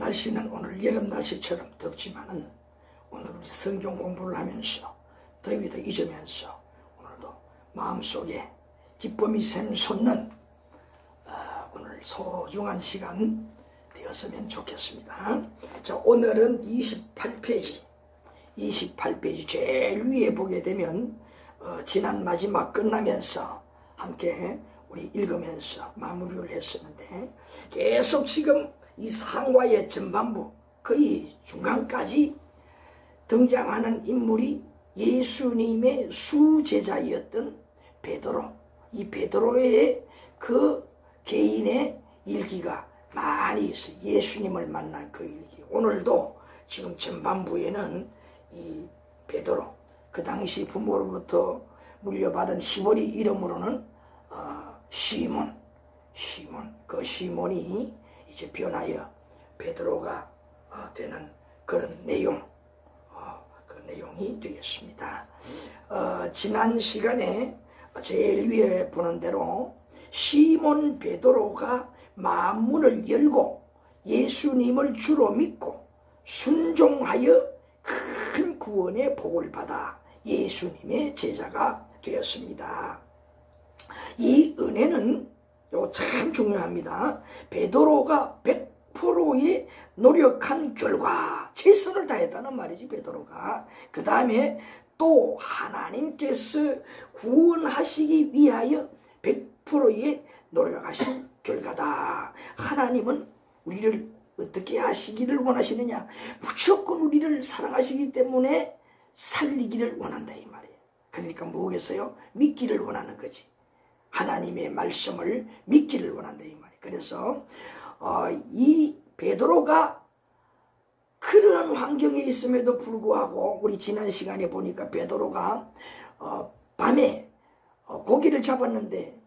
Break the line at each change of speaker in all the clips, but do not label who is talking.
날씨는 오늘 여름 날씨처럼 덥지만은 오늘 우리 성경 공부를 하면서 더위도 잊으면서 오늘도 마음속에 기쁨이 샘솟는 오늘 소중한 시간 되었으면 좋겠습니다. 자, 오늘은 28페이지 제일 위에 보게 되면 지난 마지막 끝나면서 함께 우리 읽으면서 마무리를 했었는데, 계속 지금 이 상과의 전반부 거의 중간까지 등장하는 인물이 예수님의 수제자였던 베드로. 이 베드로의 그 개인의 일기가 많이 있어요. 예수님을 만난 그 일기. 오늘도 지금 전반부에는 이 베드로, 그 당시 부모로부터 물려받은 시몬이 이름으로는 시몬, 그 시몬이 이제 변하여 베드로가 되는 그런 내용, 그 내용이 되겠습니다. 지난 시간에 제일 위에 보는 대로 시몬 베드로가 만문을 열고 예수님을 주로 믿고 순종하여 큰 구원의 복을 받아 예수님의 제자가 되었습니다. 이 은혜는 참 중요합니다. 베드로가 100%의 노력한 결과 최선을 다했다는 말이지, 베드로가. 그 다음에 또 하나님께서 구원하시기 위하여 100%의 노력하신 결과다. 하나님은 우리를 어떻게 하시기를 원하시느냐? 무조건 우리를 사랑하시기 때문에 살리기를 원한다, 이 말이에요. 그러니까 뭐겠어요? 믿기를 원하는 거지. 하나님의 말씀을 믿기를 원한다, 이 말이에요. 그래서 이 베드로가 그런 환경에 있음에도 불구하고, 우리 지난 시간에 보니까 베드로가 밤에 고기를 잡았는데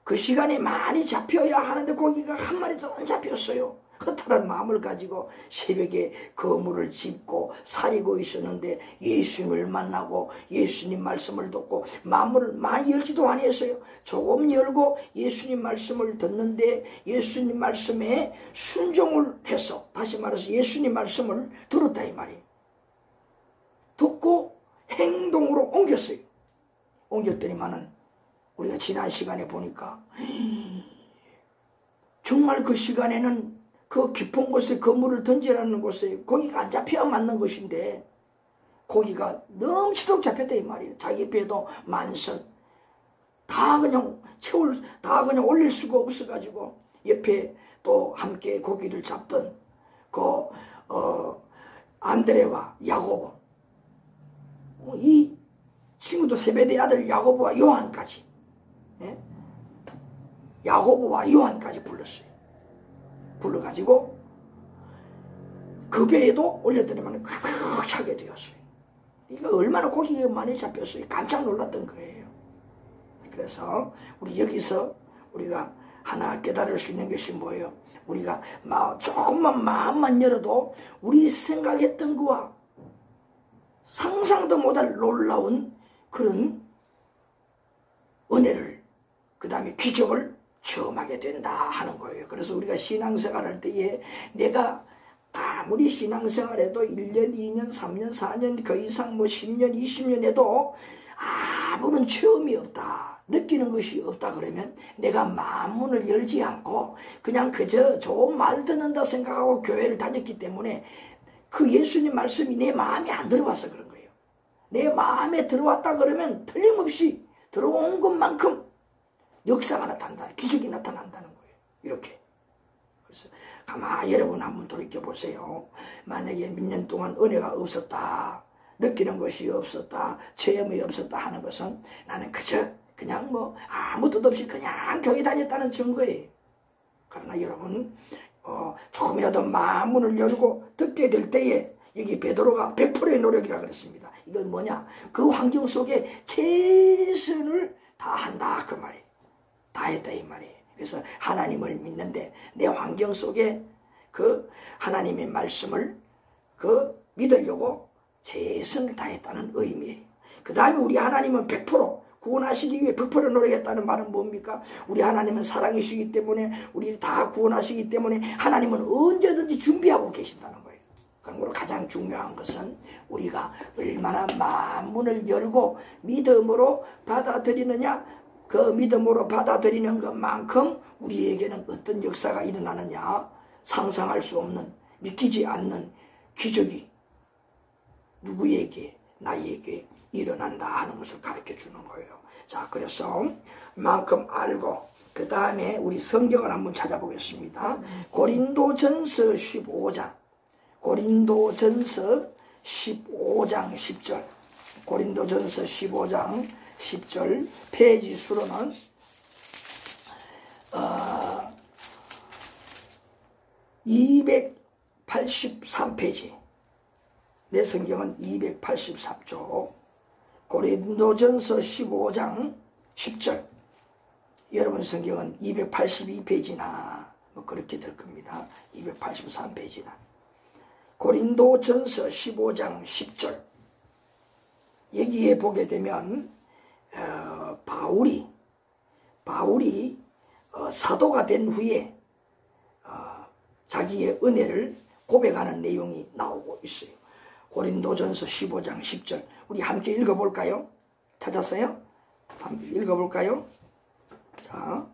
그 시간에 많이 잡혀야 하는데 고기가 한 마리도 안 잡혔어요. 허탈한 마음을 가지고 새벽에 거물을 짚고 사리고 있었는데 예수님을 만나고 예수님 말씀을 듣고 마음을 많이 열지도 아니했어요. 조금 열고 예수님 말씀을 듣는데 예수님 말씀에 순종을 해서, 다시 말해서 예수님 말씀을 들었다, 이 말이에요. 듣고 행동으로 옮겼어요. 옮겼더니만은 우리가 지난 시간에 보니까 정말 그 시간에는 그 깊은 곳에 그물을 던지라는 곳에 고기가 안 잡혀야 맞는 것인데 고기가 넘치도록 잡혔다, 이 말이에요. 자기 배도 만선 다 그냥 다 그냥 올릴 수가 없어가지고 옆에 또 함께 고기를 잡던 그 안드레와 야고보, 이 친구도 세베대 아들 야고보와 요한까지, 야고보와 요한까지 불렀어요. 불러가지고 그 배에도 올렸더니만 가득 차게 되었어요. 이거 얼마나 고기가 많이 잡혔어요. 깜짝 놀랐던 거예요. 그래서 우리 여기서 우리가 하나 깨달을 수 있는 것이 뭐예요? 우리가 조금만 마음만 열어도 우리 생각했던 거와 상상도 못할 놀라운 그런 은혜를, 그 다음에 기적을 체험하게 된다 하는 거예요. 그래서 우리가 신앙생활 할 때에 내가 아무리 신앙생활해도 1년, 2년, 3년, 4년, 그 이상 10년, 20년 해도 아무런 체험이 없다, 느끼는 것이 없다 그러면 내가 마음문을 열지 않고 그냥 그저 좋은 말 듣는다 생각하고 교회를 다녔기 때문에 그 예수님 말씀이 내 마음에 안 들어와서 그런 거예요. 내 마음에 들어왔다 그러면 틀림없이 들어온 것만큼 역사가 나타난다, 기적이 나타난다는 거예요. 이렇게. 그래서 가만히 여러분 한번 돌이켜보세요. 만약에 몇 년 동안 은혜가 없었다, 느끼는 것이 없었다, 체험이 없었다 하는 것은 나는 그냥 아무 뜻 없이 그냥 교회 다녔다는 증거예요. 그러나 여러분 조금이라도 마음문을 열고 듣게 될 때에, 여기 베드로가 100%의 노력이라 그랬습니다. 이건 뭐냐? 그 환경 속에 최선을 다한다, 그 말이에요. 다했다, 이 말이에요. 그래서 하나님을 믿는데 내 환경 속에 그 하나님의 말씀을 믿으려고 최선을 다했다는 의미예요. 그 다음에 우리 하나님은 100% 구원하시기 위해 백퍼를 노력했다는 말은 뭡니까? 우리 하나님은 사랑이시기 때문에 우리를 다 구원하시기 때문에 하나님은 언제든지 준비하고 계신다는 거예요. 그러므로 가장 중요한 것은 우리가 얼마나 마음문을 열고 믿음으로 받아들이느냐, 그 믿음으로 받아들이는 것만큼 우리에게는 어떤 역사가 일어나느냐, 상상할 수 없는, 믿기지 않는 기적이 누구에게, 나에게 일어난다 하는 것을 가르쳐 주는 거예요. 자, 그래서 만큼 알고 그 다음에 우리 성경을 한번 찾아보겠습니다. 고린도전서 15장, 고린도전서 15장 10절, 고린도전서 15장 10절, 페이지 수로는 283페이지, 내 성경은 283쪽, 고린도전서 15장 10절, 여러분 성경은 282페이지나 뭐 그렇게 될 겁니다. 283페이지나. 고린도전서 15장 10절, 여기에 보게 되면 바울이 사도가 된 후에 자기의 은혜를 고백하는 내용이 나오고 있어요. 고린도전서 15장 10절, 우리 함께 읽어볼까요? 찾았어요? 함께 읽어볼까요? 자,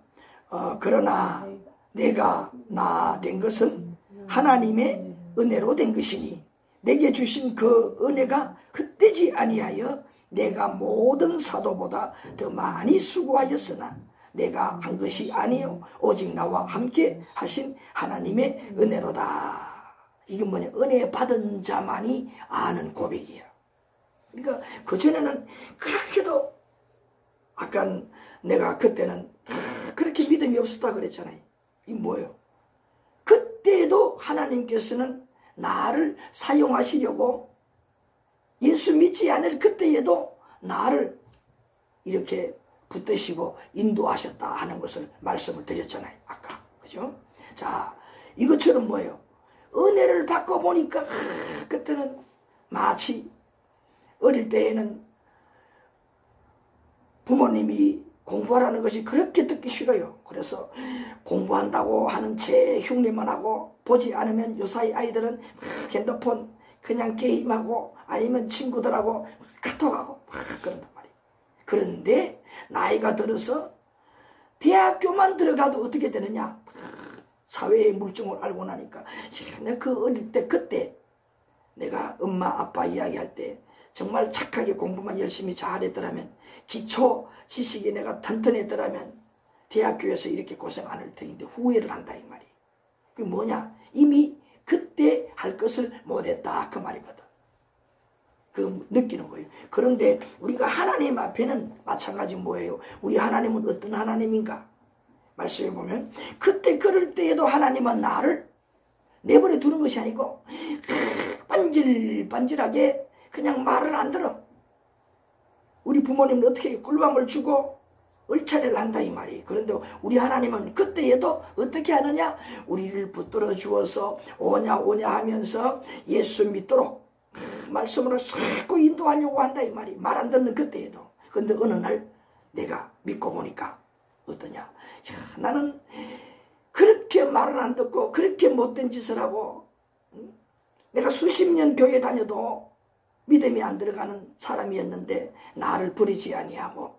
그러나 내가 나 된 것은 하나님의 은혜로 된 것이니 내게 주신 그 은혜가 헛되지 아니하여 내가 모든 사도보다 더 많이 수고하였으나 내가 한 것이 아니요 오직 나와 함께 하신 하나님의 은혜로다. 이건 뭐냐? 은혜 받은 자만이 아는 고백이야. 그러니까 그전에는 그렇게도 아까 내가 그때는 그렇게 믿음이 없었다 그랬잖아요. 이 뭐예요? 그때도 하나님께서는 나를 사용하시려고 예수 믿지 않을 그때에도 나를 이렇게 붙드시고 인도하셨다 하는 것을 말씀을 드렸잖아요. 아까. 그죠? 자, 이것처럼 뭐예요? 은혜를 받고 보니까 그때는 마치 어릴 때에는 부모님이 공부하라는 것이 그렇게 듣기 싫어요. 그래서 공부한다고 하는 제 흉내만 하고 보지 않으면 요사이 아이들은 핸드폰 그냥 게임하고 아니면 친구들하고 카톡하고 그런단 말이에요. 그런데 나이가 들어서 대학교만 들어가도 어떻게 되느냐? 사회의 물증을 알고 나니까 내가 그 어릴 때 그때 내가 엄마 아빠 이야기할 때 정말 착하게 공부만 열심히 잘했더라면 기초 지식이 내가 튼튼했더라면 대학교에서 이렇게 고생 안 할 텐데 후회를 한다 이 말이. 그게 뭐냐? 이미 그때 할 것을 못했다 그 말이거든. 그 느끼는 거예요. 그런데 우리가 하나님 앞에는 마찬가지 뭐예요? 우리 하나님은 어떤 하나님인가? 말씀해 보면 그때 그럴 때에도 하나님은 나를 내버려 두는 것이 아니고 반질반질하게 그냥 말을 안 들어. 우리 부모님은 어떻게 꿀밤을 주고 얼차례를 한다 이 말이에요. 그런데 우리 하나님은 그때에도 어떻게 하느냐? 우리를 붙들어 주어서 오냐 하면서 예수 믿도록 말씀으로 자꾸 인도하려고 한다 이 말이에요. 말 안 듣는 그때에도. 그런데 어느 날 내가 믿고 보니까 어떠냐? 야, 나는 그렇게 말을 안 듣고 그렇게 못된 짓을 하고 내가 수십 년 교회 다녀도 믿음이 안 들어가는 사람이었는데 나를 버리지 아니하고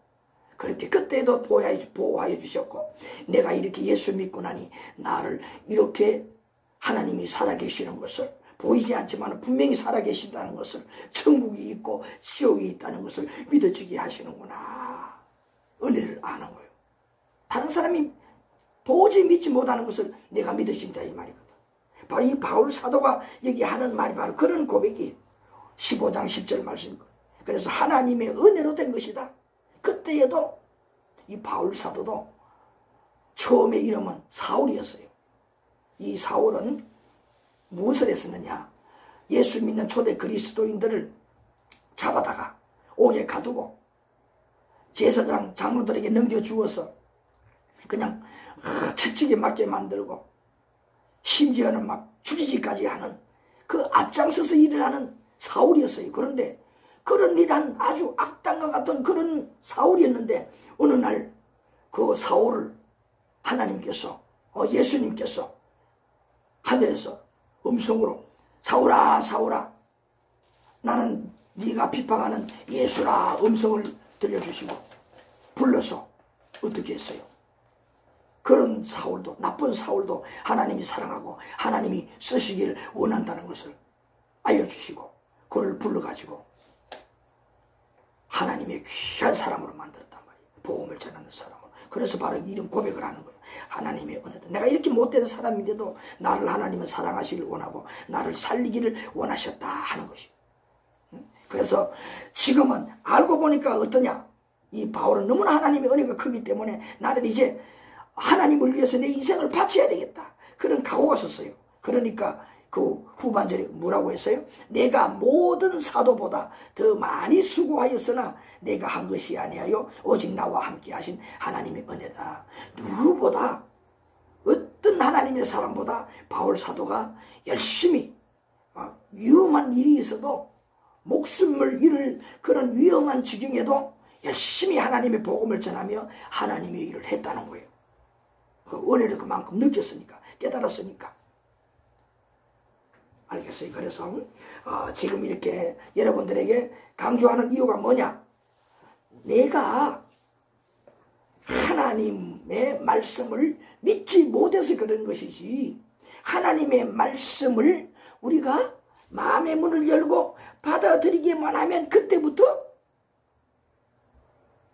그렇게 그때도 보호하여 주셨고 내가 이렇게 예수 믿고 나니 나를 이렇게 하나님이 살아계시는 것을 보이지 않지만 분명히 살아계신다는 것을 천국이 있고 지옥이 있다는 것을 믿어지게 하시는구나. 은혜를 아는 거예요. 다른 사람이 도저히 믿지 못하는 것을 내가 믿으신다 이 말이거든. 바로 이 바울 사도가 여기 하는 말이 바로 그런 고백이 15장 10절 말씀이거든. 그래서 하나님의 은혜로 된 것이다. 그때에도 이 바울 사도도 처음에 이름은 사울이었어요. 이 사울은 무엇을 했었느냐? 예수 믿는 초대 그리스도인들을 잡아다가 옥에 가두고 제사장 장로들에게 넘겨주어서 그냥 채찍에 맞게 만들고 심지어는 막 죽이기까지 하는 그 앞장서서 일을 하는 사울이었어요. 그런데 그런 일한 아주 악당과 같은 그런 사울이었는데 어느 날 그 사울을 하나님께서 예수님께서 하늘에서 음성으로 사울아 사울아 나는 네가 비방하는 예수라 음성을 들려주시고 불러서 어떻게 했어요? 그런 사울도 나쁜 사울도 하나님이 사랑하고 하나님이 쓰시기를 원한다는 것을 알려주시고 그를 불러가지고 하나님의 귀한 사람으로 만들었단 말이에요. 복음을 전하는 사람으로. 그래서 바로 이런 고백을 하는 거예요. 하나님의 은혜다. 내가 이렇게 못된 사람인데도 나를 하나님은 사랑하시기를 원하고 나를 살리기를 원하셨다 하는 것이. 그래서 지금은 알고 보니까 어떠냐? 이 바울은 너무나 하나님의 은혜가 크기 때문에 나는 이제 하나님을 위해서 내 인생을 바쳐야 되겠다. 그런 각오가 섰어요. 그러니까 그 후반절에 뭐라고 했어요? 내가 모든 사도보다 더 많이 수고하였으나 내가 한 것이 아니하여 오직 나와 함께 하신 하나님의 은혜다. 누구보다 어떤 하나님의 사람보다 바울 사도가 열심히 위험한 일이 있어도 목숨을 잃을 그런 위험한 지경에도 열심히 하나님의 복음을 전하며 하나님의 일을 했다는 거예요. 그 은혜를 그만큼 느꼈으니까 깨달았으니까. 알겠어요. 그래서 지금 이렇게 여러분들에게 강조하는 이유가 뭐냐? 내가 하나님의 말씀을 믿지 못해서 그런 것이지 하나님의 말씀을 우리가 마음의 문을 열고 받아들이기만 하면 그때부터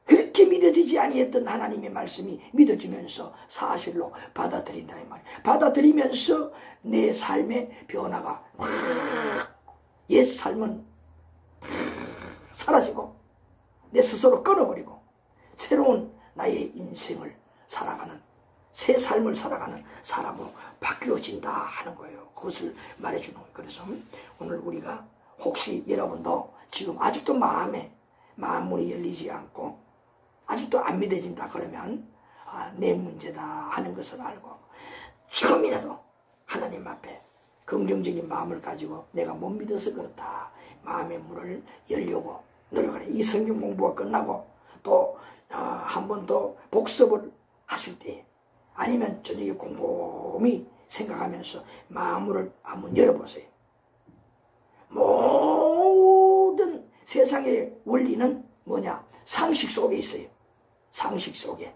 그렇게 믿어지지 아니했던 하나님의 말씀이 믿어지면서 사실로 받아들인다 이 말이에요. 받아들이면서 내 삶의 변화가 옛 삶은 사라지고 내 스스로 끊어버리고 새로운 나의 인생을 살아가는 새 삶을 살아가는 사람으로 바뀌어진다 하는 거예요. 그것을 말해주는 거예요. 그래서 오늘 우리가 혹시 여러분도 지금 아직도 마음문이 열리지 않고 아직도 안 믿어진다 그러면 내 문제다 하는 것을 알고 조금이라도 하나님 앞에 긍정적인 마음을 가지고 내가 못 믿어서 그렇다. 마음의 문을 열려고 노력하래. 이 성경 공부가 끝나고 또 한 번 더 복습을 하실 때 아니면 저녁에 곰곰이 생각하면서 마음을 한번 열어보세요. 모든 세상의 원리는 뭐냐? 상식 속에 있어요. 상식 속에.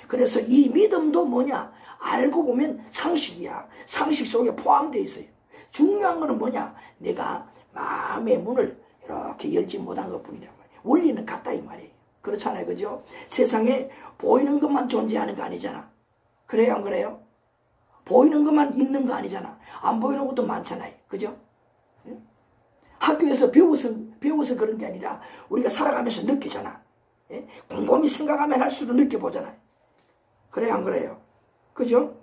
그래서 이 믿음도 뭐냐? 알고 보면 상식이야. 상식 속에 포함되어 있어요. 중요한 거는 뭐냐? 내가 마음의 문을 이렇게 열지 못한 것뿐이란 말이에요. 원리는 같다 이 말이에요. 그렇잖아요. 그죠? 세상에 보이는 것만 존재하는 거 아니잖아. 그래요? 안 그래요? 보이는 것만 있는 거 아니잖아. 안 보이는 것도 많잖아요. 그죠? 학교에서 배워서 그런 게 아니라 우리가 살아가면서 느끼잖아. 곰곰이 생각하면 할수록 느껴보잖아요. 그래요? 안 그래요? 그죠?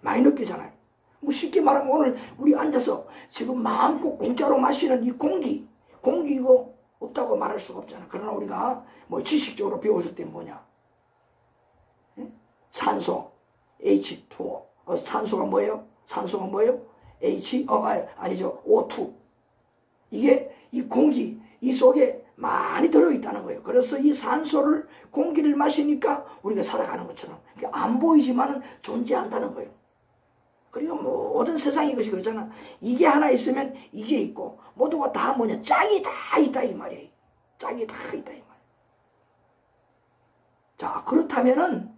많이 느끼잖아요. 뭐 쉽게 말하면 오늘 우리 앉아서 지금 마음껏 공짜로 마시는 이 공기 이거 없다고 말할 수가 없잖아. 그러나 우리가 뭐 지식적으로 배웠을 때 뭐냐? 산소, H2O. 산소가 뭐예요? 산소가 뭐예요? 아니죠. O2. 이게 이 공기, 이 속에 많이 들어있다는 거예요. 그래서 이 산소를, 공기를 마시니까 우리가 살아가는 것처럼 안 보이지만은 존재한다는 거예요. 그리고 모든 세상이 것이 그렇잖아. 이게 하나 있으면 이게 있고, 모두가 다 뭐냐? 짝이 다 있다 이 말이에요. 짝이 다 있다 이 말이에요. 자, 그렇다면은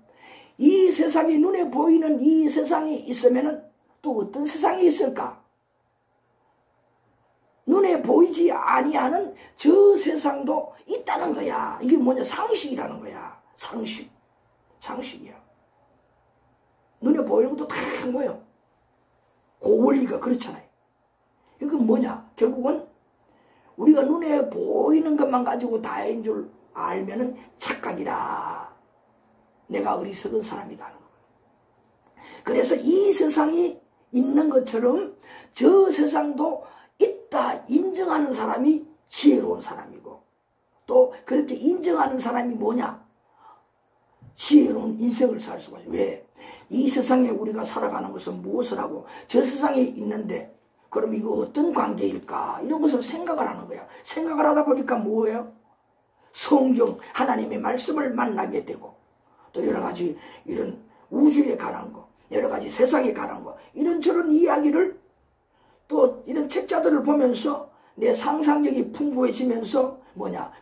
이 세상이 눈에 보이는 이 세상이 있으면은 또 어떤 세상이 있을까? 눈에 보이지 아니하는 저 세상도 있다는 거야. 이게 뭐냐? 상식이라는 거야. 상식이야. 눈에 보이는 것도 다 뭐예요? 그 원리가 그렇잖아요. 이건 뭐냐? 결국은 우리가 눈에 보이는 것만 가지고 다인 줄 알면은 착각이라. 내가 어리석은 사람이라는 거예요. 그래서 이 세상이 있는 것처럼 저 세상도 있다 인정하는 사람이 지혜로운 사람이고, 또 그렇게 인정하는 사람이 뭐냐? 지혜로운 인생을 살 수가 있어요. 왜? 이 세상에 우리가 살아가는 것은 무엇을 하고 저 세상에 있는데 그럼 이거 어떤 관계일까? 이런 것을 생각을 하는 거야. 생각을 하다 보니까 뭐예요? 성경, 하나님의 말씀을 만나게 되고, 또 여러 가지 이런 우주에 관한 거, 여러 가지 세상에 관한 거, 이런저런 이야기를 또 이런 책자들을 보면서 내 상상력이 풍부해지면서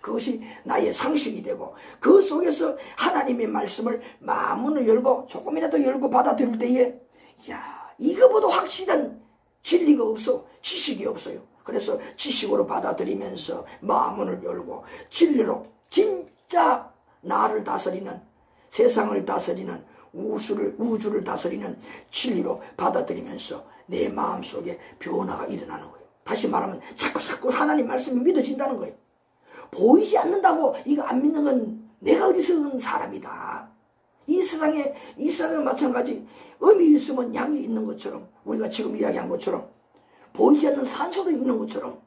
그것이 나의 상식이 되고, 그 속에서 하나님의 말씀을 마음문을 열고 조금이라도 열고 받아들일 때에 이거보다 확실한 진리가 없어. 지식이 없어요. 그래서 지식으로 받아들이면서 마음문을 열고 진리로 진짜 나를 다스리는, 세상을 다스리는, 우주를 다스리는 진리로 받아들이면서 내 마음속에 변화가 일어나는 거예요. 다시 말하면 자꾸 하나님 말씀이 믿어진다는 거예요. 보이지 않는다고 이거 안 믿는 건 내가 어리석은 사람이다. 이 세상에 마찬가지 음이 있으면 양이 있는 것처럼, 우리가 지금 이야기한 것처럼 보이지 않는 산소도 있는 것처럼,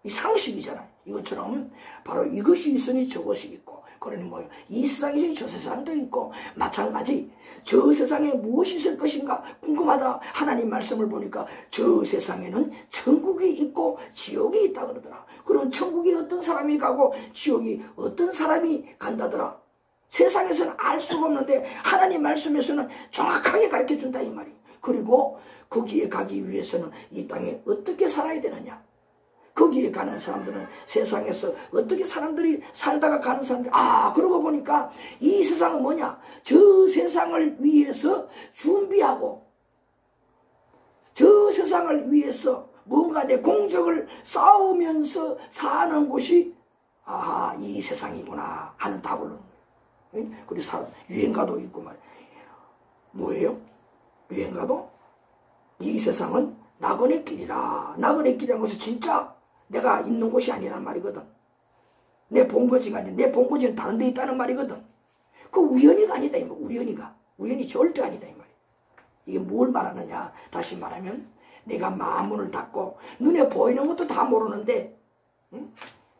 이 상식이잖아요. 이것처럼 바로 이것이 있으니 저것이 있고, 그러니 이 세상이 저 세상도 있고, 마찬가지 저 세상에 무엇이 있을 것인가 궁금하다. 하나님 말씀을 보니까 저 세상에는 천국이 있고 지옥이 있다 그러더라. 그럼 천국에 어떤 사람이 가고 지옥이 어떤 사람이 간다더라. 세상에서는 알 수가 없는데 하나님 말씀에서는 정확하게 가르쳐준다 이 말이에요. 그리고 거기에 가기 위해서는 이 땅에 어떻게 살아야 되느냐. 거기에 가는 사람들은 세상에서 어떻게 사람들이 살다가 가는 사람들, 그러고 보니까 이 세상은 저 세상을 위해서 준비하고, 저 세상을 위해서 뭔가 내 공적을 쌓으면서 사는 곳이 이 세상이구나 하는 답을 얻는 거예요. 그리고 유행가도 있고 뭐예요? 유행가도 이 세상은 낙원의 길이라. 낙원의 길이라는 것은 진짜 내가 있는 곳이 아니란 말이거든. 내 본거지가 아니라, 내 본거지는 다른 데 있다는 말이거든. 그 우연히가 아니다 이 말. 우연히 절대 아니다 이 말이야. 이게 뭘 말하느냐. 다시 말하면 내가 마음문을 닫고 눈에 보이는 것도 다 모르는데,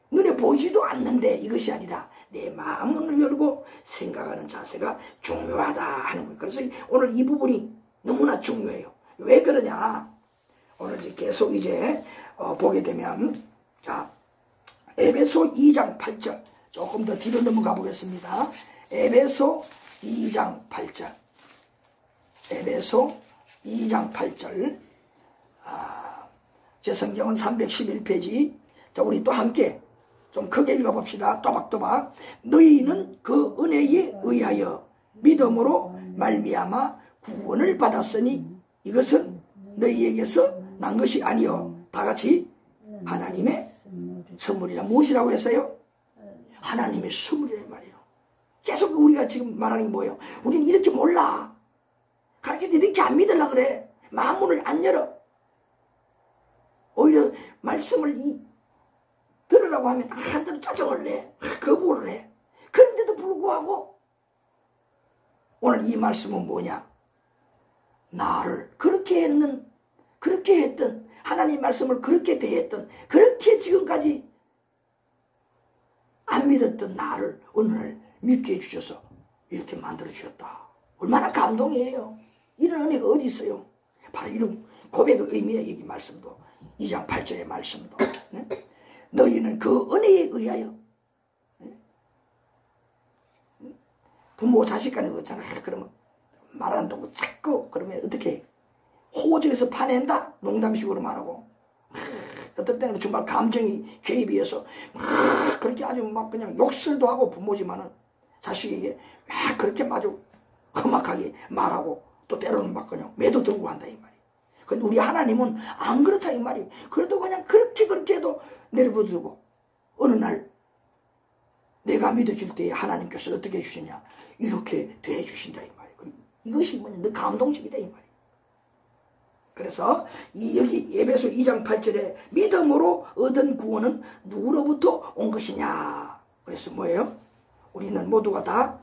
눈에 보이지도 않는데, 이것이 아니라 내 마음문을 열고 생각하는 자세가 중요하다 하는 거예요. 그래서 오늘 이 부분이 너무나 중요해요. 왜 그러냐. 오늘 계속 보게 되면, 에베소 2장 8절 조금 더 뒤로 넘어가 보겠습니다. 에베소 2장 8절. 에베소 2장 8절. 제 성경은 311페이지. 자, 우리 또 함께 좀 크게 읽어봅시다. 또박또박. 너희는 그 은혜에 의하여 믿음으로 말미암아 구원을 받았으니 이것은 너희에게서 난 것이 아니요 다 같이 하나님의 선물이라. 무엇이라고 했어요? 하나님의 선물이란 말이에요. 계속 우리가 지금 말하는 게 뭐예요? 우리는 이렇게 몰라. 가르쳐도 이렇게 안 믿으려고 그래. 마음문을 안 열어. 오히려 말씀을 들으라고 하면 한대로 짜증을 내. 거부를 해. 그런데도 불구하고 오늘 이 말씀은 뭐냐? 나를 그렇게 했던 하나님 말씀을 그렇게 대했던, 그렇게 지금까지 안 믿었던 나를 어느 날 믿게 해주셔서 이렇게 만들어주셨다. 얼마나 감동이에요. 이런 은혜가 어디 있어요? 바로 이런 고백의 의미의 이 말씀도, 2장 8절의 말씀도, 네? 너희는 그 은혜에 의하여, 부모 자식 간에 그렇잖아. 그러면 말 안 듣고 자꾸 그러면 어떻게 해? 호적에서 파낸다? 농담식으로 말하고. 어떨 때는 정말 감정이 개입이어서 그렇게 아주 그냥 욕설도 하고 부모지만은 자식에게 그렇게 아주 험악하게 말하고, 또 때로는 그냥 매도 들고 한다 이 말이에요. 근데 우리 하나님은 안 그렇다 이 말이에요. 그래도 그냥 그렇게 해도 내버려두고, 어느 날 내가 믿어질 때에 하나님께서 어떻게 해주시냐, 이렇게 대해주신다 이 말이에요. 이것이 너 감동적이다 이 말이에요. 그래서 여기 에베소 2장 8절에 믿음으로 얻은 구원은 누구로부터 온 것이냐. 그래서 뭐예요? 우리는 모두가 다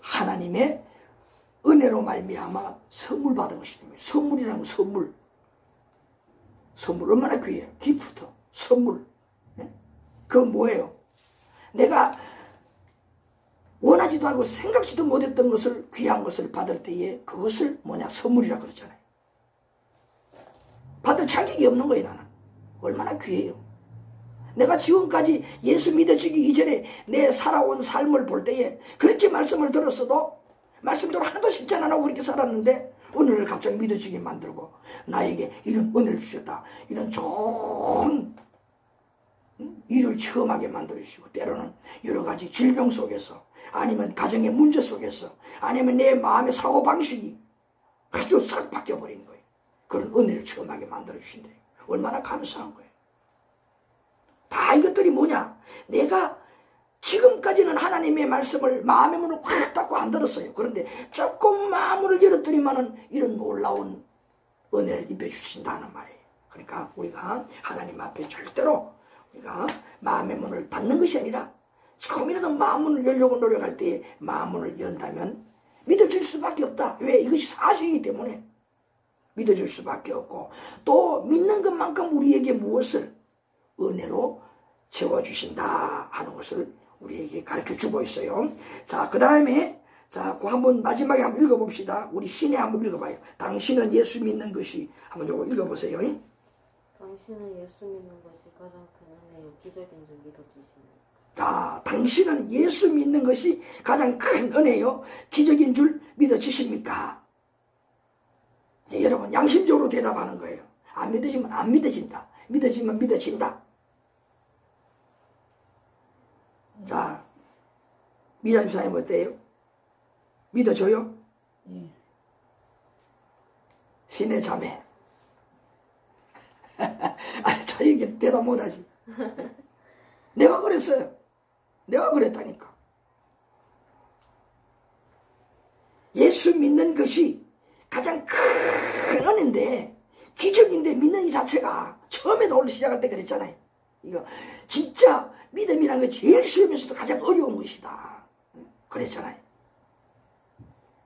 하나님의 은혜로 말미암아 선물 받은 것이다. 선물이라는 건 선물 얼마나 귀해요. 기프트, 선물. 그건 뭐예요? 내가 원하지도 않고 생각지도 못했던 것을, 귀한 것을 받을 때에 그것을 뭐냐, 선물이라 그러잖아요. 받을 자격이 없는 거예요. 나는 얼마나 귀해요. 내가 지금까지 예수 믿어지기 이전에 내 살아온 삶을 볼 때에 그렇게 말씀을 들었어도 말씀대로 하나도 실천 안 하고 그렇게 살았는데 오늘 갑자기 믿어지게 만들고 나에게 이런 은혜를 주셨다, 이런 좋은 일을 체험하게 만들어주시고, 때로는 여러 가지 질병 속에서, 아니면 가정의 문제 속에서, 아니면 내 마음의 사고방식이 아주 싹 바뀌어버리는 거예요. 그런 은혜를 체험하게 만들어주신대요. 얼마나 감사한 거예요. 다 이것들이 뭐냐, 내가 지금까지는 하나님의 말씀을 마음의 문을 확 닫고 안 들었어요. 그런데 조금 마음을 열었더니만은 이런 놀라운 은혜를 입혀주신다는 말이에요. 그러니까 우리가 하나님 앞에 절대로 우리가 마음의 문을 닫는 것이 아니라 조금이라도 마음문을 열려고 노력할 때에 마음문을 연다면 믿어줄 수밖에 없다. 왜? 이것이 사실이기 때문에 믿어줄 수밖에 없고, 또 믿는 것만큼 우리에게 무엇을 은혜로 채워주신다 하는 것을 우리에게 가르쳐주고 있어요. 자, 그 다음에 자, 그 한번 마지막에 한번 읽어봅시다. 우리 신에 한번 읽어봐요. 당신은 예수 믿는 것이, 한번 요거 읽어보세요.
당신은 예수 믿는 것이 가장 큰 은혜요 기적인 줄 믿어주십니까?
자, 당신은 예수 믿는 것이 가장 큰 은혜요 기적인 줄 믿어주십니까? 이제 여러분 양심적으로 대답하는 거예요. 안 믿어지면 안 믿어진다, 믿어지면 믿어진다. 자, 미자 집사님 어때요? 믿어줘요? 신의 자매. 아니, 저 얘기 대답 못하지. 내가 그랬어요. 내가 그랬다니까. 예수 믿는 것이 가장 큰 은혜인데, 기적인데, 믿는 이 자체가 처음에 오늘 시작할 때 그랬잖아요. 이거 진짜 믿음이라는 게 제일 쉬우면서도 가장 어려운 것이다 그랬잖아요.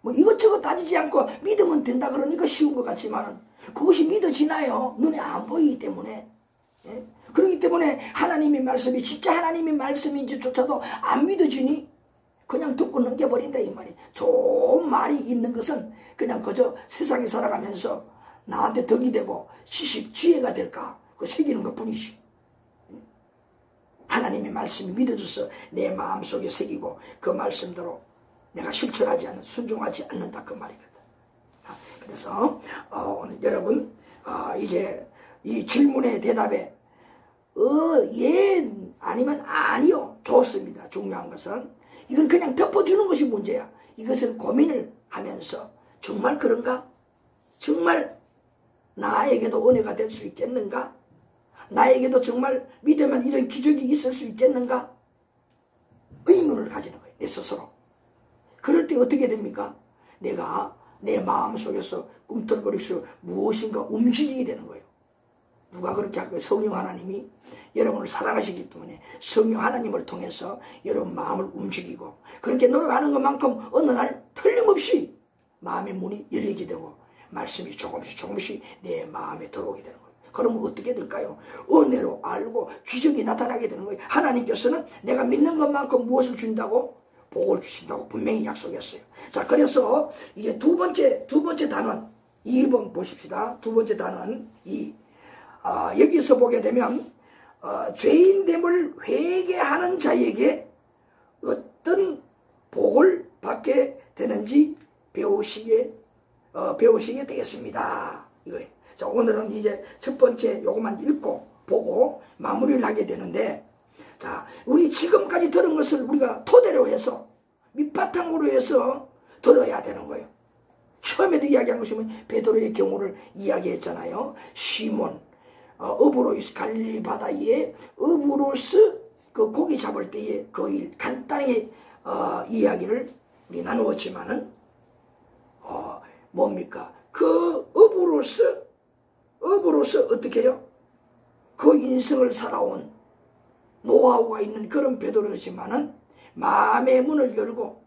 뭐 이것저것 따지지 않고 믿으면 된다 그러니까 쉬운 것 같지만은 그것이 믿어지나요? 눈에 안 보이기 때문에. 예? 그렇기 때문에 하나님의 말씀이 진짜 하나님의 말씀인지조차도 안 믿어지니 그냥 듣고 넘겨버린다 이 말이. 좋은 말이 있는 것은 그냥 그저 세상에 살아가면서 나한테 덕이 되고 지식, 지혜가 될까 그 새기는 것 뿐이지. 하나님의 말씀이 믿어져서 내 마음속에 새기고 그 말씀대로 내가 실천하지 않는, 순종하지 않는다 그 말이거든. 그래서 오늘 여러분 이제 이 질문의 대답에 예 아니면 아니요 좋습니다. 중요한 것은 이건 그냥 덮어주는 것이 문제야. 이것을 고민을 하면서 정말 그런가? 정말 나에게도 은혜가 될 수 있겠는가? 나에게도 정말 믿으면 이런 기적이 있을 수 있겠는가? 의문을 가지는 거예요. 내 스스로. 그럴 때 어떻게 됩니까? 내가 내 마음속에서 꿈틀거리면서 무엇인가 움직이게 되는 거예요. 누가 그렇게 할까요? 성령 하나님이 여러분을 사랑하시기 때문에 성령 하나님을 통해서 여러분 마음을 움직이고, 그렇게 노력하는 것만큼 어느 날 틀림없이 마음의 문이 열리게 되고 말씀이 조금씩 내 마음에 들어오게 되는 거예요. 그러면 어떻게 될까요? 은혜로 알고 기적이 나타나게 되는 거예요. 하나님께서는 내가 믿는 것만큼 무엇을 준다고? 복을 주신다고 분명히 약속했어요. 자, 그래서 이게 두 번째 단원 2번 보십시다. 두 번째 단원 여기서 보게 되면 죄인됨을 회개하는 자에게 어떤 복을 받게 되는지 배우시게 되겠습니다. 이거예요. 자, 오늘은 이제 첫 번째 요것만 읽고 보고 마무리를 하게 되는데, 자, 우리 지금까지 들은 것을 우리가 토대로 해서 밑바탕으로 해서 들어야 되는 거예요. 처음에도 이야기한 것이 베드로의 경우를 이야기했잖아요. 시몬 어브로이스 갈릴리 바다에 어브로스 그 고기 잡을 때의 그 일 간단히 이야기를 우리 나누었지만은 뭡니까? 그 어브로스 어떻게 해요? 그 인생을 살아온 노하우가 있는 그런 베드로지만은 마음의 문을 열고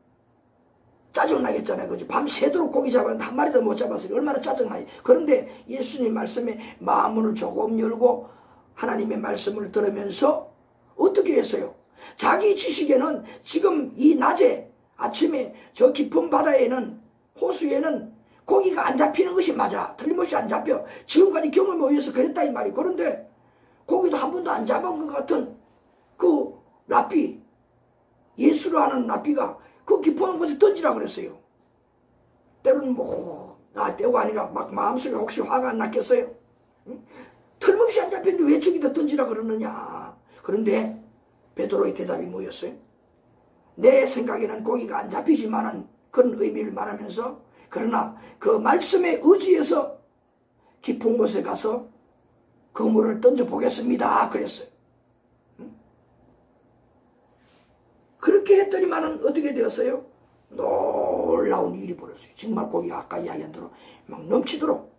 짜증나겠잖아요. 그죠? 밤새도록 고기 잡았는데 한 마리도 못 잡았어요. 얼마나 짜증나요. 그런데 예수님 말씀에 마음문을 조금 열고 하나님의 말씀을 들으면서 어떻게 했어요? 자기 지식에는 지금 이 낮에 아침에 저 깊은 바다에는, 호수에는 고기가 안 잡히는 것이 맞아. 틀림없이 안 잡혀. 지금까지 경험에 의해서 그랬다 이 말이. 그런데 고기도 한 번도 안 잡은 것 같은 그 랍비, 예수를 하는 랍비가 그 깊은 곳에 던지라 그랬어요. 때로는 때가 아니라 막 마음속에 혹시 화가 안 났겠어요? 응? 틀림없이 안 잡혔는데 왜 저기다 던지라 그러느냐. 그런데 베드로의 대답이 뭐였어요? 내 생각에는 고기가 안 잡히지만은 그런 의미를 말하면서, 그러나 그 말씀에 의지해서 깊은 곳에 가서 그물을 던져보겠습니다 그랬어요. 응? 그렇게 했더니만은 어떻게 되었어요? 놀라운 일이 벌어졌어요. 정말 고기가 아까 이야기한 대로 막 넘치도록,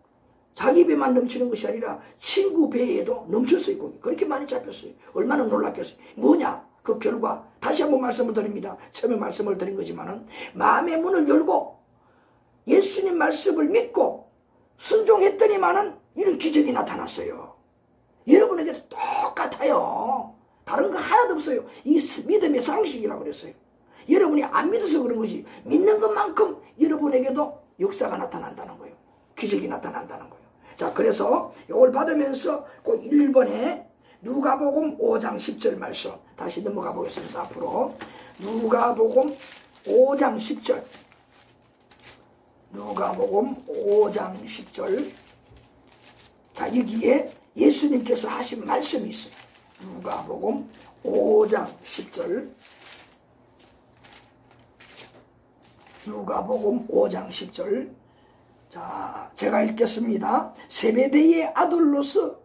자기 배만 넘치는 것이 아니라 친구 배에도 넘쳤어요. 고기 그렇게 많이 잡혔어요. 얼마나 놀랐겠어요. 뭐냐 그 결과, 다시 한번 말씀을 드립니다. 처음에 말씀을 드린 거지만은, 마음의 문을 열고 예수님 말씀을 믿고 순종했더니만은 이런 기적이 나타났어요. 여러분에게도 똑같아요. 다른 거 하나도 없어요. 이 믿음의 상식이라고 그랬어요. 여러분이 안 믿어서 그런 것이, 믿는 것만큼 여러분에게도 역사가 나타난다는 거예요. 기적이 나타난다는 거예요. 자, 그래서 이걸 받으면서 그 1번에 누가복음 5장 10절 말씀 다시 넘어가 보겠습니다. 앞으로 누가복음 5장 10절, 누가복음 5장 10절. 자, 여기에 예수님께서 하신 말씀이 있어요. 누가복음 5장 10절. 누가복음 5장 10절. 자, 제가 읽겠습니다. 세베대의 아들로서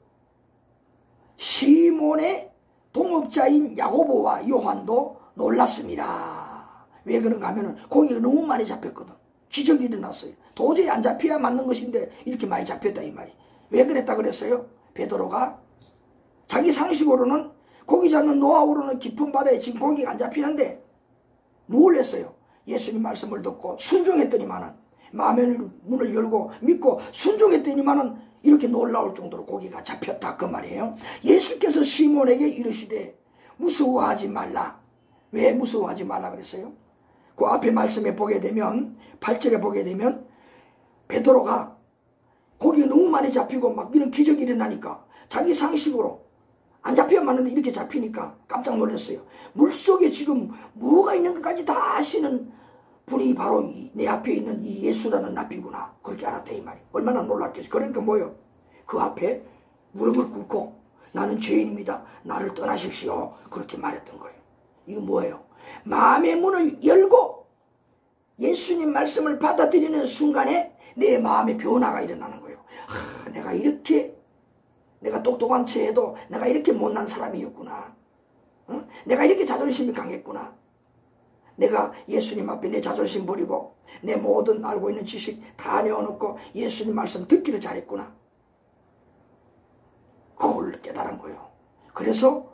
시몬의 동업자인 야고보와 요한도 놀랐습니다. 왜 그런가 하면은 고기가 너무 많이 잡혔거든. 기적이 일어났어요. 도저히 안 잡혀야 맞는 것인데 이렇게 많이 잡혔다 이 말이. 왜 그랬다 그랬어요? 베드로가 자기 상식으로는 고기 잡는 노하우로는 깊은 바다에 지금 고기가 안 잡히는데 뭘 했어요? 예수님 말씀을 듣고 순종했더니만은, 마음의 문을 열고 믿고 순종했더니만은 이렇게 놀라울 정도로 고기가 잡혔다 그 말이에요. 예수께서 시몬에게 이르시되 무서워하지 말라. 왜 무서워하지 말라 그랬어요? 그 앞에 말씀에 보게 되면, 8절에 보게 되면 베드로가 고기가 너무 많이 잡히고 막 이런 기적이 일어나니까 자기 상식으로 안 잡혀야 맞는데 이렇게 잡히니까 깜짝 놀랐어요. 물속에 지금 뭐가 있는 것까지 다 아시는 분이 바로 내 앞에 있는 이 예수라는 랍비구나. 그렇게 알았다 이 말이. 얼마나 놀랐겠어. 그러니까 뭐요? 그 앞에 무릎을 꿇고 나는 죄인입니다. 나를 떠나십시오. 그렇게 말했던 거예요. 이거 뭐예요? 마음의 문을 열고 예수님 말씀을 받아들이는 순간에 내 마음의 변화가 일어나는 거예요. 내가 이렇게, 내가 똑똑한 채에도 내가 이렇게 못난 사람이었구나. 응? 내가 이렇게 자존심이 강했구나. 내가 예수님 앞에 내 자존심 버리고 내 모든 알고 있는 지식 다 내어놓고 예수님 말씀 듣기를 잘했구나. 그걸 깨달은 거예요. 그래서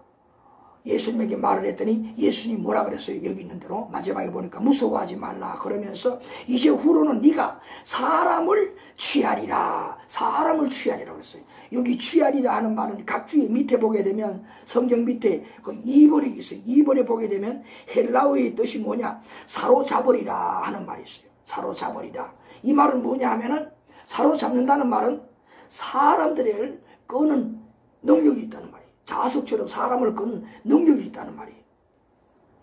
예수님에게 말을 했더니 예수님 뭐라 그랬어요? 여기 있는 대로 마지막에 보니까 무서워하지 말라 그러면서 이제 후로는 네가 사람을 취하리라. 사람을 취하리라 그랬어요. 여기 취하리라 하는 말은 각주의 밑에 보게 되면, 성경 밑에 그 2번에 있어요. 2번에 보게 되면 헬라어의 뜻이 뭐냐? 사로잡으리라 하는 말이 있어요. 사로잡으리라. 이 말은 뭐냐 하면은, 사로잡는다는 말은 사람들을 끄는 능력이 있다는 말이에요. 자석처럼 사람을 끄는 능력이 있다는 말이에요.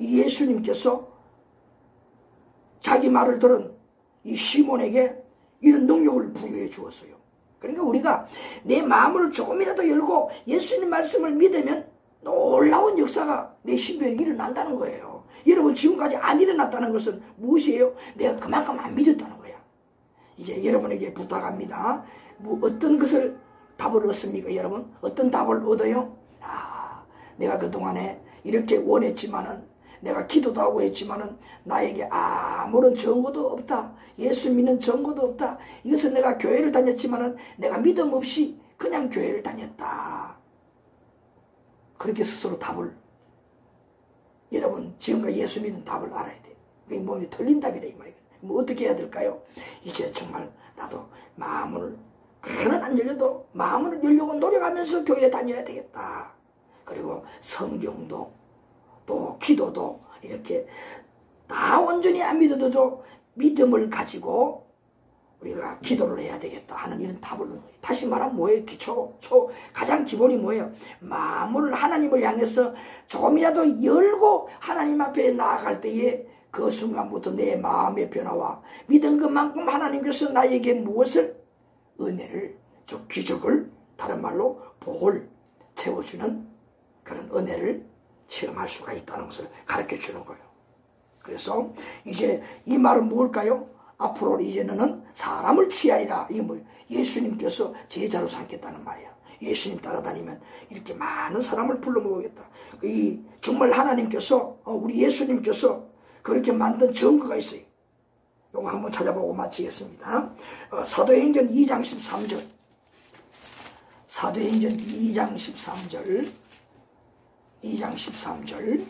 이 예수님께서 자기 말을 들은 이 시몬에게 이런 능력을 부여해 주었어요. 그러니까 우리가 내 마음을 조금이라도 열고 예수님 말씀을 믿으면 놀라운 역사가 내 신변에 일어난다는 거예요. 여러분 지금까지 안 일어났다는 것은 무엇이에요? 내가 그만큼 안 믿었다는 거야. 이제 여러분에게 부탁합니다. 뭐 어떤 것을 답을 얻습니까 여러분? 어떤 답을 얻어요? 내가 그동안에 이렇게 원했지만은, 내가 기도도 하고 했지만은 나에게 아무런 증거도 없다. 예수 믿는 증거도 없다. 이것은 내가 교회를 다녔지만은 내가 믿음 없이 그냥 교회를 다녔다. 그렇게 스스로 답을, 여러분 지금까지 예수 믿는 답을 알아야 돼. 그게 몸이 틀린 답이래 이 말이에요. 뭐 어떻게 해야 될까요? 이제 정말 나도 마음을, 하나는 안 열려도 마음을 열려고 노력하면서 교회에 다녀야 되겠다. 그리고 성경도 또 기도도 이렇게 다 온전히 안 믿어도 믿음을 가지고 우리가 기도를 해야 되겠다 하는 이런 답을 얻는 거예요. 다시 말하면 뭐예요? 가장 기본이 뭐예요? 마음을 하나님을 향해서 조금이라도 열고 하나님 앞에 나아갈 때에 그 순간부터 내 마음의 변화와 믿은 것만큼 하나님께서 나에게 무엇을? 은혜를, 즉 기적을, 다른 말로 복을 채워주는 그런 은혜를 체험할 수가 있다는 것을 가르쳐 주는 거예요. 그래서 이제 이 말은 뭘까요? 앞으로 이제는 사람을 취하리라. 이게 뭐예요? 예수님께서 제자로 삼겠다는 말이야. 예수님 따라다니면 이렇게 많은 사람을 불러 모으겠다. 이 정말 하나님께서 우리 예수님께서 그렇게 만든 증거가 있어요. 이거 한번 찾아보고 마치겠습니다. 사도행전 2장 13절. 사도행전 2장 13절. 2장 13절.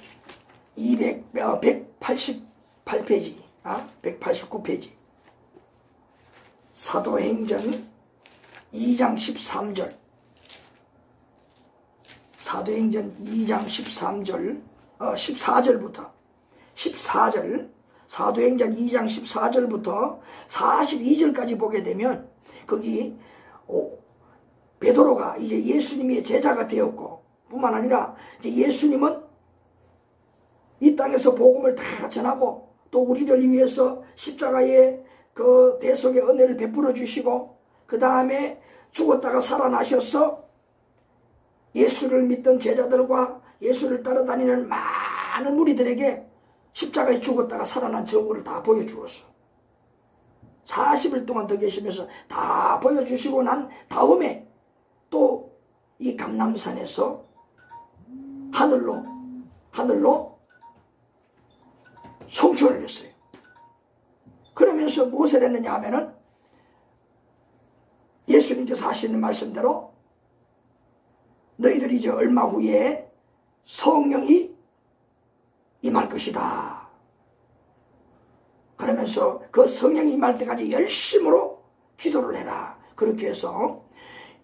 188페이지. 189페이지. 사도행전 2장 13절. 사도행전 2장 13절. 14절부터 14절. 사도행전 2장 14절부터 42절까지 보게 되면 거기 베드로가 이제 예수님의 제자가 되었고 뿐만 아니라 이제 예수님은 이 땅에서 복음을 다 전하고 또 우리를 위해서 십자가의 그 대속의 은혜를 베풀어 주시고 그 다음에 죽었다가 살아나셔서 예수를 믿던 제자들과 예수를 따라다니는 많은 무리들에게 십자가에 죽었다가 살아난 증거를 다 보여주었어. 40일 동안 더 계시면서 다 보여주시고 난 다음에 또 이 감람산에서 하늘로 성취를 했어요. 그러면서 무엇을 했느냐 하면은 예수님께서 하시는 말씀대로 너희들이 이제 얼마 후에 성령이 임할 것이다. 그러면서 그 성령이 임할 때까지 열심으로 기도를 해라. 그렇게 해서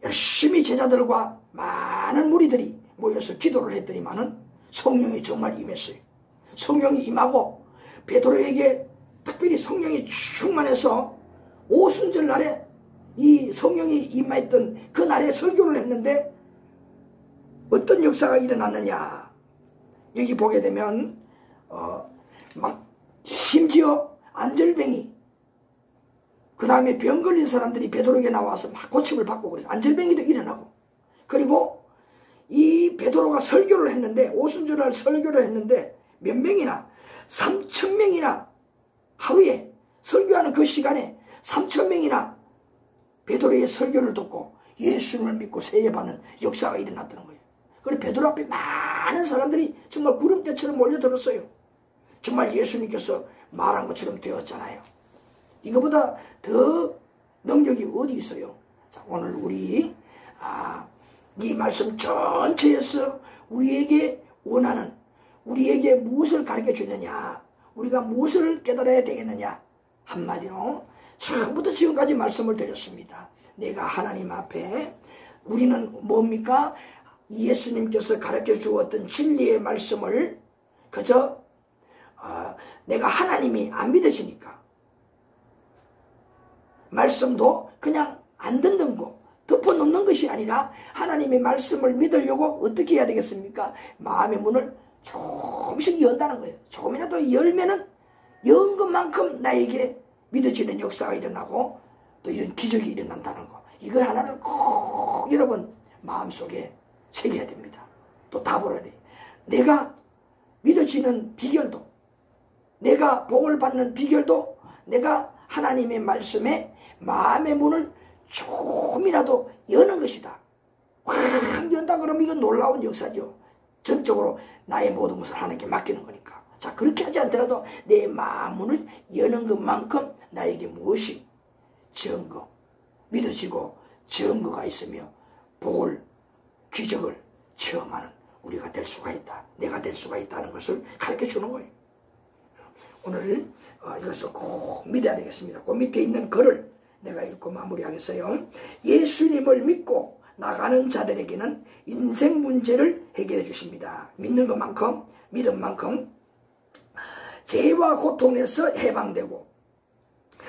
열심히 제자들과 많은 무리들이 모여서 기도를 했더니만은 성령이 정말 임했어요. 성령이 임하고 베드로에게 특별히 성령이 충만해서 오순절 날에 이 성령이 임했던 그 날에 설교를 했는데 어떤 역사가 일어났느냐. 여기 보게 되면 막 심지어 안절뱅이 그 다음에 병 걸린 사람들이 베드로에게 나와서 막 고침을 받고 그래서 안절뱅이도 일어나고 그리고 이 베드로가 설교를 했는데 오순절날 설교를 했는데 몇 명이나 3,000명이나 하루에 설교하는 그 시간에 3,000명이나 베드로의 설교를 듣고 예수님을 믿고 세례받는 역사가 일어났다는 거예요. 그리고 베드로 앞에 많은 사람들이 정말 구름대처럼 몰려들었어요. 정말 예수님께서 말한 것처럼 되었잖아요. 이거보다 더 능력이 어디 있어요? 자, 오늘 우리 이 말씀 전체에서 우리에게 원하는 우리에게 무엇을 가르쳐 주느냐 우리가 무엇을 깨달아야 되겠느냐 한마디로 처음부터 지금까지 말씀을 드렸습니다. 내가 하나님 앞에 우리는 뭡니까? 예수님께서 가르쳐 주었던 진리의 말씀을 그저 내가 하나님이 안 믿으시니까 말씀도 그냥 안 듣는 거 덮어놓는 것이 아니라 하나님의 말씀을 믿으려고 어떻게 해야 되겠습니까? 마음의 문을 조금씩 연다는 거예요. 조금이라도 열면은 연 것만큼 나에게 믿어지는 역사가 일어나고 또 이런 기적이 일어난다는 거. 이걸 하나를 꼭 여러분 마음속에 새겨야 됩니다. 또 답을 해야 돼요. 내가 믿어지는 비결도 내가 복을 받는 비결도 내가 하나님의 말씀에 마음의 문을 조금이라도 여는 것이다. 확 연다 그러면 이건 놀라운 역사죠. 전적으로 나의 모든 것을 하나님께 맡기는 거니까. 자, 그렇게 하지 않더라도 내 마음 문을 여는 것만큼 나에게 무엇이 증거, 믿어지고 증거가 있으며 복을, 기적을 체험하는 우리가 될 수가 있다. 내가 될 수가 있다는 것을 가르쳐 주는 거예요. 오늘 이것을 꼭 믿어야 되겠습니다. 그 밑에 있는 글을 내가 읽고 마무리하겠어요. 예수님을 믿고 나가는 자들에게는 인생 문제를 해결해 주십니다. 믿는 것만큼 믿음만큼 죄와 고통에서 해방되고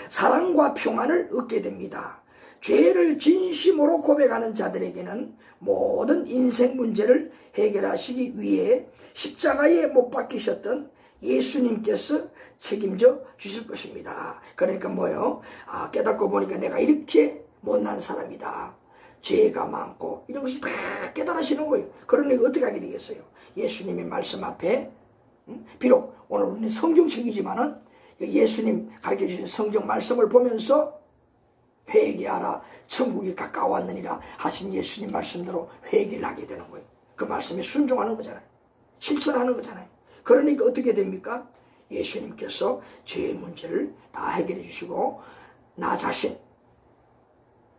사랑과 평안을 얻게 됩니다. 죄를 진심으로 고백하는 자들에게는 모든 인생 문제를 해결하시기 위해 십자가에 못 박히셨던 예수님께서 책임져 주실 것입니다. 그러니까 뭐요? 깨닫고 보니까 내가 이렇게 못난 사람이다. 죄가 많고 이런 것이 다 깨달으시는 거예요. 그러니까 어떻게 하게 되겠어요? 예수님의 말씀 앞에 비록 오늘 우리는 성경책이지만은 예수님 가르쳐주신 성경 말씀을 보면서 회개하라 천국이 가까웠느니라 하신 예수님 말씀대로 회개를 하게 되는 거예요. 그 말씀에 순종하는 거잖아요. 실천하는 거잖아요. 그러니까 어떻게 됩니까? 예수님께서 죄의 문제를 다 해결해 주시고 나 자신,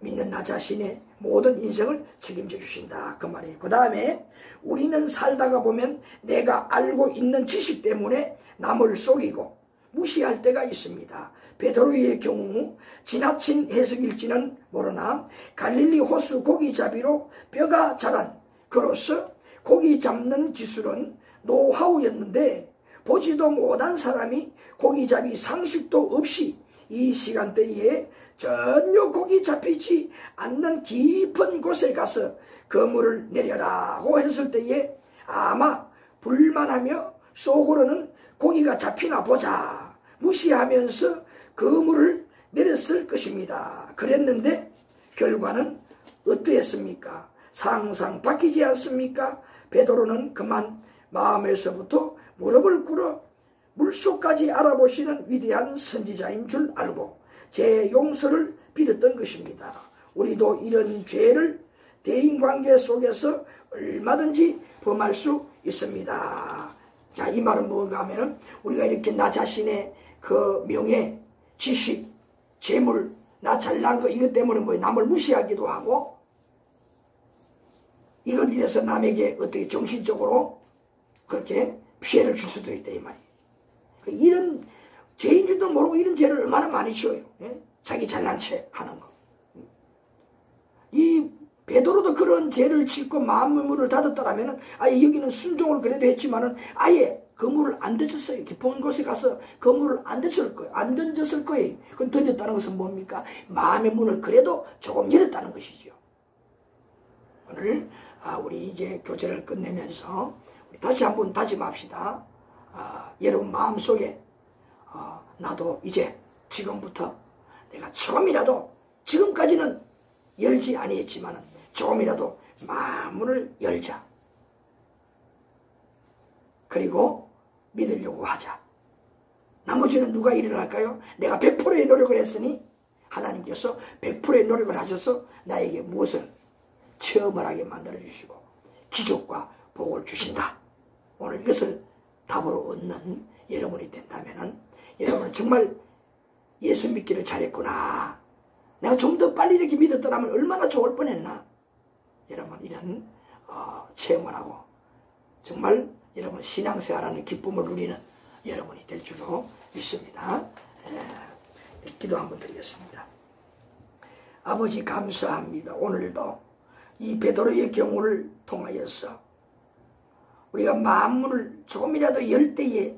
믿는 나 자신의 모든 인생을 책임져 주신다 그 말이에요. 그 다음에 우리는 살다가 보면 내가 알고 있는 지식 때문에 남을 속이고 무시할 때가 있습니다. 베드로의 경우 지나친 해석일지는 모르나 갈릴리 호수 고기잡이로 뼈가 자란 그로서 고기 잡는 기술은 노하우였는데 보지도 못한 사람이 고기잡이 상식도 없이 이 시간대에 전혀 고기 잡히지 않는 깊은 곳에 가서 그물을 내려라고 했을 때에 아마 불만하며 속으로는 고기가 잡히나 보자 무시하면서 그물을 내렸을 것입니다. 그랬는데 결과는 어떠했습니까? 상상 바뀌지 않습니까? 베드로는 그만 마음에서부터 무릎을 꿇어 물속까지 알아보시는 위대한 선지자인 줄 알고 제 용서를 빌었던 것입니다. 우리도 이런 죄를 대인관계 속에서 얼마든지 범할 수 있습니다. 자, 이 말은 뭔가 하면은 우리가 이렇게 나 자신의 그 명예, 지식, 재물, 나 잘난 거 이것 때문에 뭐 남을 무시하기도 하고 이걸 인해서 남에게 어떻게 정신적으로 그렇게 피해를 줄 수도 있다 이 말이에요. 이런 죄인 줄도 모르고 이런 죄를 얼마나 많이 지어요. 예? 자기 잘난 체 하는 거. 이 베드로도 그런 죄를 짓고 마음의 문을 닫았다라면은 아예 여기는 순종을 그래도 했지만은 아예 그물을 안 던졌어요. 깊은 곳에 가서 그물을 안 던졌을 거예요. 안 던졌을 거예요. 그건 던졌다는 것은 뭡니까? 마음의 문을 그래도 조금 열었다는 것이죠. 오늘 우리 이제 교제를 끝내면서 우리 다시 한번 다짐합시다. 여러분 마음속에 나도 이제 지금부터 내가 조금이라도 지금까지는 열지 아니했지만 조금이라도 마음문을 열자. 그리고 믿으려고 하자. 나머지는 누가 일을 할까요? 내가 100%의 노력을 했으니 하나님께서 100%의 노력을 하셔서 나에게 무엇을 체험을 하게 만들어주시고 기적과 복을 주신다. 오늘 이것을 답으로 얻는 여러분이 된다면 여러분은 정말 예수 믿기를 잘했구나. 내가 좀 더 빨리 이렇게 믿었더라면 얼마나 좋을 뻔했나. 여러분 이런 체험을 하고 정말 여러분 신앙생활하는 기쁨을 누리는 여러분이 될 줄로 믿습니다. 기도 한번 드리겠습니다. 아버지 감사합니다. 오늘도 이 베드로의 경우를 통하여서 우리가 마음문을 조금이라도 열 때에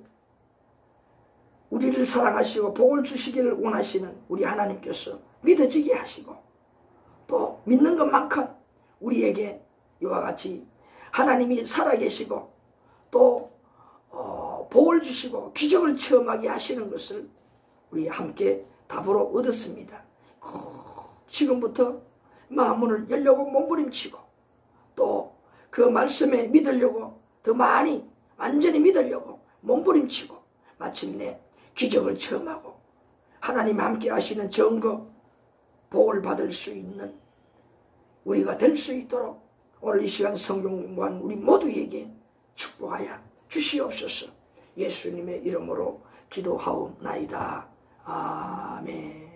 우리를 사랑하시고 복을 주시기를 원하시는 우리 하나님께서 믿어지게 하시고 또 믿는 것만큼 우리에게 이와 같이 하나님이 살아계시고 또 복을 주시고 기적을 체험하게 하시는 것을 우리 함께 답으로 얻었습니다. 지금부터 마음문을 열려고 몸부림치고 또 그 말씀에 믿으려고 더 많이 완전히 믿으려고 몸부림치고 마침내 기적을 체험하고 하나님 함께 하시는 증거 복을 받을 수 있는 우리가 될 수 있도록 오늘 이 시간 성경 공부한 우리 모두에게 축복하여 주시옵소서. 예수님의 이름으로 기도하옵나이다. 아멘.